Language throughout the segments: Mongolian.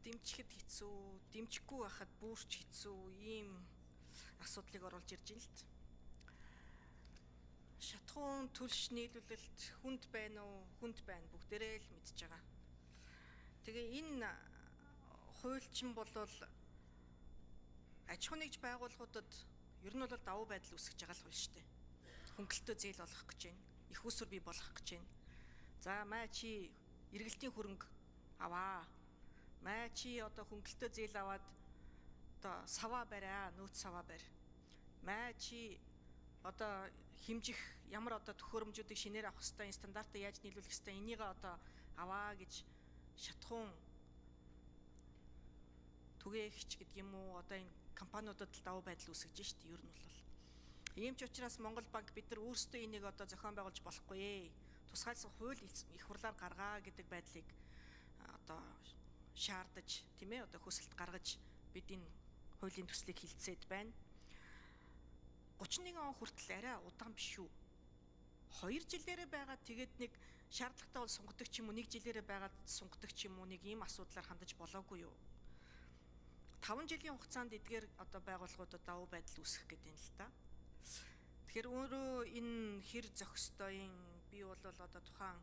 дэмжихэд хэцүү, дэмжихгүй байхад бүрч хэцүү ийм асуудлыг оруулж ирж байна л д. Шатахуун түлш нийлүүлэлт хүнд байна уу? Хүнд байна. Бүгдээрээ л мэдж байгаа. Тэгээ энэ хуульчин болвол аж ахуй нэгж байгууллагуудад ер нь бол давуу байдал үүсгэж байгаа л хууль шүү дээ. Хөнгөлөлтөө зээл олгох гэж байна. Их усүр бий болгох гэж байна. За маа чи эргэлтийн хөрөнгө аваа. Маа чи одоо хөнгөлөлтөө зээл аваад одоо саваа бариа, нөөц саваа барь. Маа чи одоо хэмжих ямар одоо төхөөрөмжүүдийг шинээр авах хэвээр энэ стандартыг яаж нийлүүлэх хэвээр энийг одоо аваа гэж шатахуун түгээгч гэдэг юм уу одоо энэ компаниудад л давуу байдал үүсгэж штэ ер нь бол. Ийм ч учраас Монгол банк бид нар өөрсдөө энийг одоо зохион байгуулж болохгүй. Тусгайлсан хууль их хурлаар гаргаа гэдэг байдлыг одоо шаардаж тийм ээ одоо хүсэлт гаргаж бид энэ хуулийн төслийг хилцээд байна. 31 он хүртэл арай удаан биш үү? 2 жилээрээ байгаа тэгээд нэг шаардлагатай бол сунгадаг ч юм уу, 1 жилээрээ байгаад сунгадаг ч юм уу, нэг ийм асуудлаар хандаж болоогүй юу? 5 жилийн хугацаанд эдгээр одоо байгууллагуудад давуу байдал үүсгэх гэдэг юм л та. Тэгэхээр өөрөө энэ хэр зохистой би бол одоо тухайн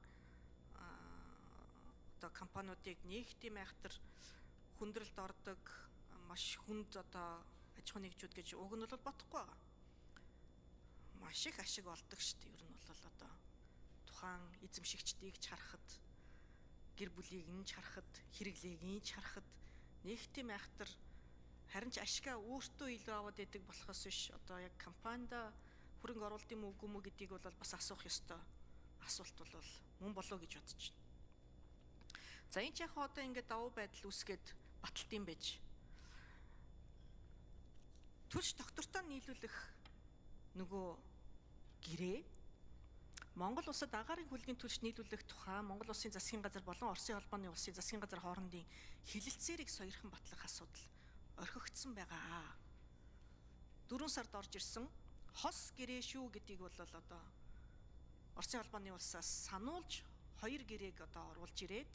одоо компаниудыг нийгтийн айхтар хүндрэлд ордог маш хүнд одоо аж ахуй нэгжүүд гэж уг нь бол бодохгүй байгаа. Маш их ашиг олдог шүү дээ. Ер нь бол одоо тухайн эзэмшигчдийг ч харахад, гэр бүлийг нь ч харахад, хэрэглээг нь ч харахад нийгтийн айхтар харин ч ашигаа өөртөө илүү аваад идэг болохоос биш одоо яг компанида хөрөнгө оруулалт юм уу үгүй мүү гэдгийг бол бас асуух ёстой асуулт бол мөн болоо гэж бодож байна. За энэ ч яг одоо ингээд давуу байдал үүсгээд баталт юм байж. Түлш доктортой нийлүүлэх нөгөө гэрээ Монгол улсад агаарын хөлгийн түлш нийлүүлэх тухай Монгол Улсын засгийн газар болон Оросын холбооны улсын засгийн газар хоорондын хилэлцээрийг сойрхон батлах асуудал орхигдсон байгаа. 4 сард орж ирсэн хос гэрээ шүү гэдгийг бол одоо Оросын холбооны улсаас сануулж 2 гэрээг одоо оруулж ирээд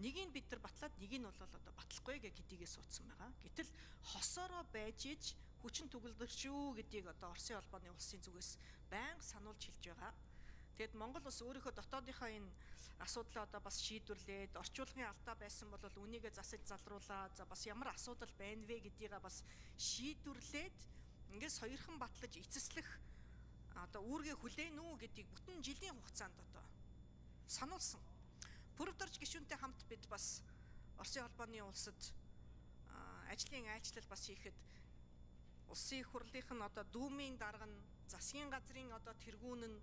нэгийг бид нар батлаад нэгийг нь бол одоо батлахгүй гэдгийгээ суудсан байгаа. Гэтэл хосоороо байж иж хүчин төгөлдөр шүү гэдгийг одоо Оросын холбооны улсын зүгээс байнга сануулж хэлж байгаа. Тэгэд Монгол улс өөрийнхөө дотоодынхаа энэ асуудлаа одоо бас шийдвэрлээд орчуулгын алдаа байсан бол үнийгээ засаж залруулаад за бас ямар асуудал байна вэ гэдгийг бас шийдвэрлээд ингээс хоёрхан батлаж эцэслэх одоо үүргээ хүлээнэ үү гэдгийг бүтэн жилийн хугацаанд одоо сануулсан. Пүрэвдорж гишүүнтэй хамт бид бас Оросын холбооны улсад ажлын айлчлал бас хийхэд улсын их хурлынх нь одоо дүүмийн дарга нь засгийн газрын одоо тэргүүн нь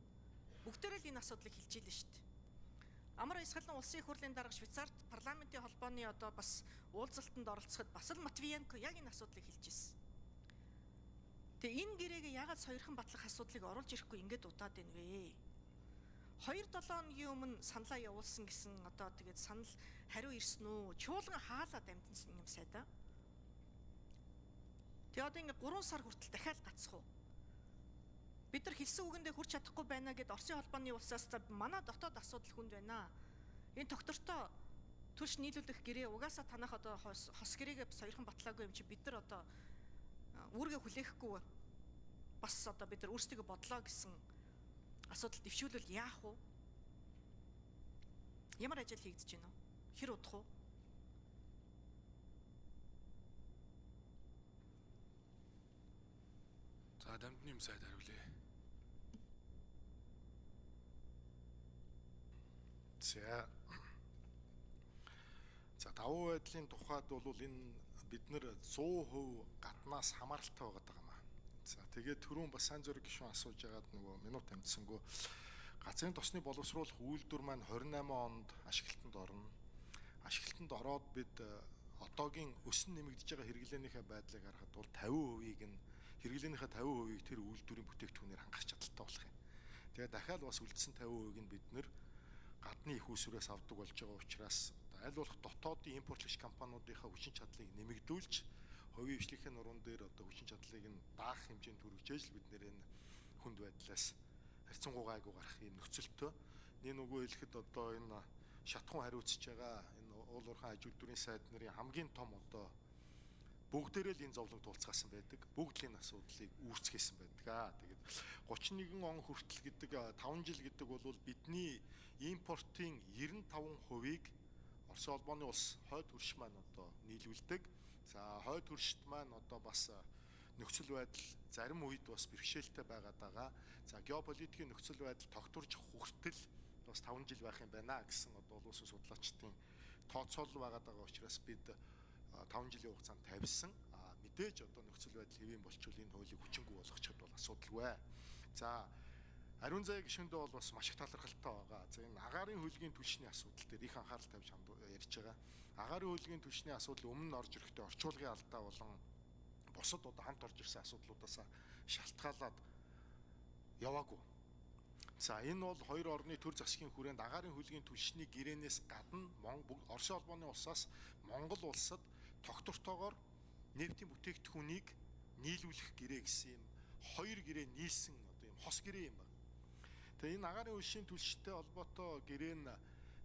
бүгдээрээ л энэ асуудлыг хэлж ийлээ шүү дээ. Амар Исхалан улсын их хурлын дарга Швейцарт парламентын холбооны одоо бас уулзалтанд оролцоход бас л Матвиенко яг энэ асуудлыг хэлж ирсэн. Тэгээ энэ гэрээгээ яагаад сойрхон батлах асуудлыг оруулж ирэхгүй ингээд удаад байна вэ? 2-7 хоногийн өмнө саналаа явуулсан гэсэн одоо тэгээд санал хариу ирсэн үү? Чуулган хаалаад амтсан юм сайдаа. Тэгээ одоо ингээд 3 сар хүртэл дахиад гацх уу? Бид нар хэлсэн үгэндээ хүрч чадахгүй байна гэд Оросын холбооны улсаас за манай дотоод асуудал хүнд байна. Энэ доктортой түлш нийлүүлэх гэрээ угаасаа танах одоо хос гэрээгээ сойрхон батлаагүй юм чи бид нар одоо үүргээ хүлээхгүй бас одоо бид нар өөрсдөө бодлоо гэсэн асуудал дэвшүүлвэл яах вэ? Ямар ажил хийгдэж байна вэ? Хэр удах вэ? За дамжны юм сайд хариулъя. За давуу байдлын тухайд бол энэ бид нэр 100% гаднаас хамааралтай байгаа юм аа. За тэгээд түрүүн бас сайн зөрөг гишүүн асууж байгаад нөгөө минут амжсангүй газрын тосны боловсруулах үйлдвэр маань 28 онд ашиглалтанд орно. Ашиглалтанд ороод бид одоогийн өсөн нэмэгдэж байгаа хэрэглээнийхээ байдлыг харахад бол 50%-ийг нь хэрэглээнийхээ 50%-ийг тэр үйлдвэрийн бүтээгдэхүүнээр хангах чадaltaй болох юм. Тэгээд дахиад бас үлдсэн 50%-ийг нь бид нэр гадны их усүрээс авдаг болж байгаа учраас аль болох дотоодын импортлогч компаниудынхаа хүчин чадлыг нэмэгдүүлж хувийн хвшлийн нуруунд дээр одоо хүчин чадлыг нь даах хэмжээнд хүргэж л бид нэр энэ хүнд байдлаас харьцангуй гайгүй гарах юм нөхцөлтөө нэг нөгөө хэлэхэд одоо энэ шатхуун хариуцж байгаа энэ уул уурхай аж үйлдвэрийн сайд нарын хамгийн том одоо бүгдээрээ л энэ зовлон туулцгаасан байдаг. Бүгд л энэ асуудлыг үүсгэсэн байдаг. Тэгээд 31 он хүртэл гэдэг 5 жил гэдэг бол бидний импортын 95%-ийг Орос улбооны улс хойд хөрш маань одоо нийлүүлдэг. За хойд хөршт маань одоо бас нөхцөл байдал зарим үед бас бэрхшээлтэй байгаад байгаа. За геополитикийн нөхцөл байдал тогтворж хүртэл бас 5 жил байх юм байна гэсэн одоо улс судлаачдын тооцоолол байгаад байгаа учраас бид 5 жилийн хугацаанд тавьсан. Мэдээж одоо нөхцөл байдал хэвийн болчвол энэ хуулийг хүчингүй болгочиход бол асуудалгүй. За ариун заяа гишүүндээ бол бас маш их талархалтай байгаа. За энэ агаарын хөлгийн түлшний асуудал дээр их анхаарал тавьж ярьж байгаа. Агаарын хөлгийн түлшний асуудал өмнө нь орж ирэхдээ орчуулгын алдаа болон бусад одоо хамт орж ирсэн асуудлуудаас шалтгаалаад яваагүй. За энэ бол хоёр орны төр засгийн хүрээнд агаарын хөлгийн түлшний гэрээнээс гадна Орос улбооны улсаас Монгол улсад тогтвортойгоор нефтийн бүтээгдэхүүнийг нийлүүлэх гэрээ гэсэн юм хоёр гэрээ нийлсэн одоо юм хос гэрээ юм байна. Тэгээ энэ агаарын хөлшийн түлштэй холбоотой гэрээ нь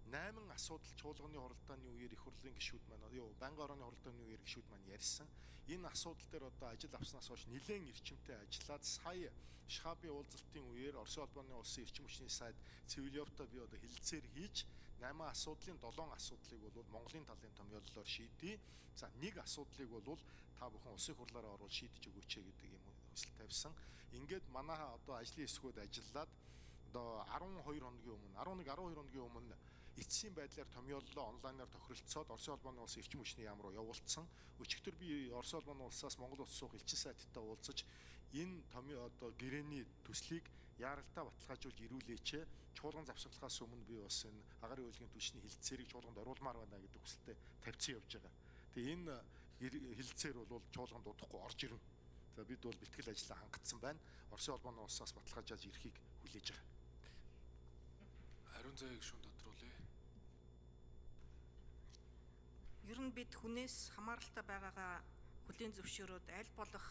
8 асуудал чуулганы хуралдааны үеэр их хурлын гишүүд маань байнгын орооны хуралдааны үеэр гишүүд маань ярьсан. Энэ асуудал дээр одоо ажил авснаас хойш нэлээд эрчимтэй ажиллаад сая Шхабын уулзалтын үеэр Орос улбооны улсын эрчим хүчний сайд Цивилевтой би одоо хэлэлцээр хийж 8 асуудлын 7 асуудлыг бол Монголын талын томьёоллоор шийдэе. За нэг асуудлыг бол та бүхэн улсын хурлаараа оруулж шийдэж өгөөч гэдэг юм хүсэл тавьсан. Ингээд манай одоо ажлын хэсгүүд ажиллаад одоо 12 хоногийн өмнө 11-12 хоногийн өмнө эцсийн байдлаар томьёоллоо онлайнаар тохиролцоод Орос улбооны улсын эрчим хүчний яам руу явуулсан. Өчигдөр би Орос улбооны улсаас Монгол улс суух элчин сайттай уулзаж энэ одоо гэрээний төслийг яаралтай баталгаажуулж ирүүлээч. Чуулган завсарлахаас өмнө би бас энэ агаарын хөлгийн түлшний хэлэлцээрийг чуулганд оруулмаар байна гэдэг хүсэлтэй тавьсан явж байгаа. Тэгээ энэ хэлэлцээр бол чуулганд удахгүй орж ирнэ. За бид бол бэлтгэл ажлаа хангацсан байна. Орос улбооны улсаас баталгаажуулж ирэхийг хүлээж байгаа. Ариун заяа гишүүн тодруулъя. Ер нь бид хүнээс хамааралтай байгаагаа хүлээн зөвшөөрөөд аль болох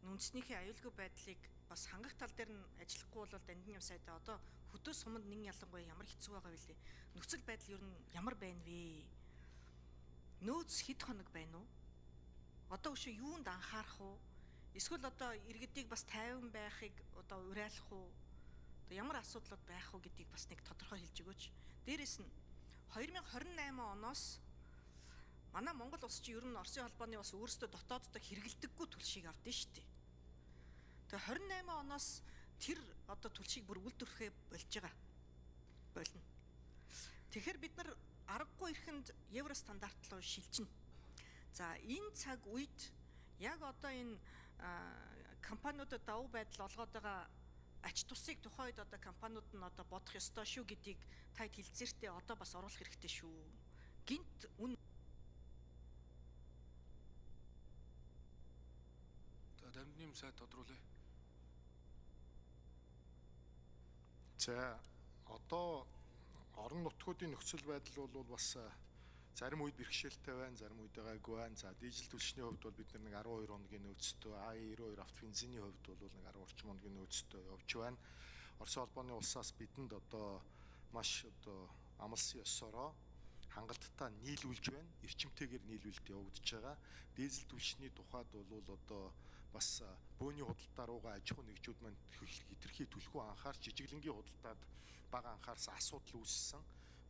үндэснийхээ аюулгүй байдлыг бас хангах тал дээр нь ажиллахгүй бол Дандин яам сайдаа одоо хөдөө суманд нэг ялангуяа ямар хэцүү байгаа вэ? Нөхцөл байдал ер нь ямар байна вэ? Нөөц хэд хоног байна уу? Одоо өшөө юунд анхаарах уу? Эсвэл одоо иргэдийг бас тайван байхыг одоо уриалах уу? Одоо ямар асуудлууд байх уу гэдгийг бас нэг тодорхой хэлж өгөөч. Дээрээс нь 2028 оноос манай Монгол улс чинь ер нь Оросын холбооны бас өөрсдөө дотооддоо хэрэгэлдэггүй түлшийг авдсан шүү дээ. Тэгээ 28 оноос тэр одоо түлшийг бүр үйлдвэрлэхээ болж байгаа. Болно. Тэгэхээр бид нар аргагүй ихэнд евро стандарт руу шилжинэ. За энэ цаг үед яг одоо энэ компаниудад давуу байдал олгоод байгаа ач тусыг тухайд одоо компаниуд нь одоо бодох ёстой шүү гэдгийг таад хэлцээртээ одоо бас оруулах хэрэгтэй шүү. Гинт үн Дандин сайд тодруулъя. За одоо орон нутгуудын нөхцөл байдал бол бас зарим үед бэрхшээлтэй байна, зарим үед байгаагүй байна. За дижитал түлшний хувьд бол бид нэг 12 хоногийн нөөцтэй, А92 автобензиний хувьд бол нэг 10 орчим хоногийн нөөцтэй явж байна. Орос улбооны улсаас бидэнд одоо маш одоо амлсан ёсороо хангалттай нийлүүлж байна. Эрчимтэйгээр нийлүүлэлт явагдаж байгаа. Дизель түлшний тухайд бол одоо бас бөөний худалдаа руугаа аж ахуй нэгжүүд маань хэтэрхий түлхүү анхаарч жижиглэнгийн худалдаад бага анхаарсан асуудал үүссэн.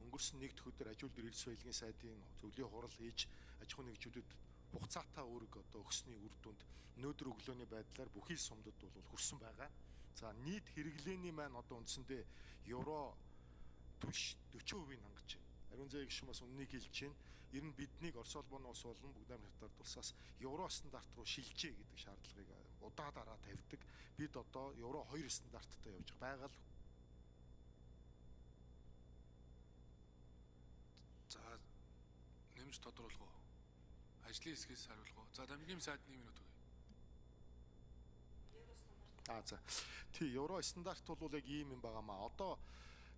Өнгөрсөн нэгд өдөр аж үйлдвэр эрс баялагын сайдын зөвлөлийн хурал хийж аж ахуй нэгжүүдэд хугацаатай үүрэг одоо өгсөний үр дүнд өнөөдөр өглөөний байдлаар бүхий сумдад бол хүрсэн байгаа. За нийт хэрэглээний маань одоо үндсэндээ евро түлш 40% хангаж байна. Ариун заяа гишүүн бас үннийг хэлж байна. Ер нь биднийг Орос улбооны улс болон Бүгднайрамд хятад улсаас евро стандарт руу шилжээ гэдэг шаардлагыг удаа дараа тавьдаг. Бид одоо евро 2 стандарттай явж байгаа. За нэмж тодруулах уу? Ажлын хэсгээс хариулах уу? За Дандин сайд 1 минут өгье. За. Тий, евро стандарт бол яг ийм юм байгаамаа. Одоо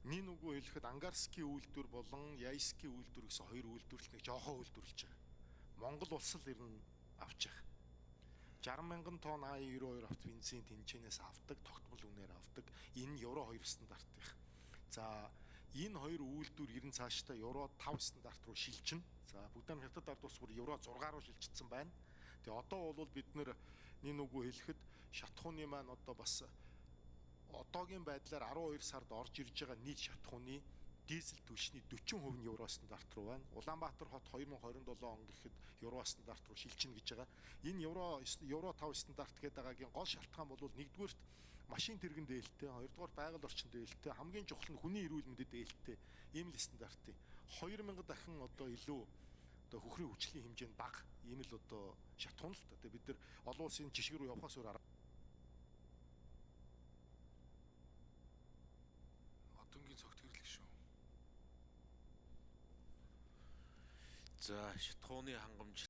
нин үгүй хэлэхэд ангарский үйлдвэр болон яйский үйлдвэр гэсэн хоёр үйлдвэрлэл нэг жоохоо үйлдвэрлэж байгаа. Монгол улс л ер нь авч байгаа. 60,000 тонн А92 автобензин тэнцэнээс авдаг, тогтмол үнээр авдаг. Энэ евро 2 стандартын. За Энэ хоёр үйлдвэр ер нь цаашдаа евро 5 стандарт руу шилжинэ. За бүгд нь хятад ард улс бүр евро 6 руу шилжчихсэн байна. Тэгээ одоо бол бид нэр нэг үгүй хэлэхэд шатхууны маань одоо бас одоогийн байдлаар 12 сард орж ирж байгаа нийт шатхууны дизель түлшний 40% нь евро стандарт руу байна. Улаанбаатар хот 2027 он гэхэд евро стандарт руу шилжинэ гэж байгаа. Энэ евро 5 стандарт гэдэг байгаагийн гол шалтгаан бол нэгдүгээрт машин тэргэн дээлтэй, хоёрдугаар байгаль орчин дээлтэй, хамгийн чухал нь хүний эрүүл мэндэд дээлтэй ийм л стандартыг 2000 дахин одоо илүү одоо хөхрийн хүчлийн хэмжээ нь бага ийм л одоо шатхуун л та. Тэгээ бид нар олон улсын жишг рүү явахаас өөр арга. Одонгийн цогт гэрлэх шүү. За шатхууны хангамж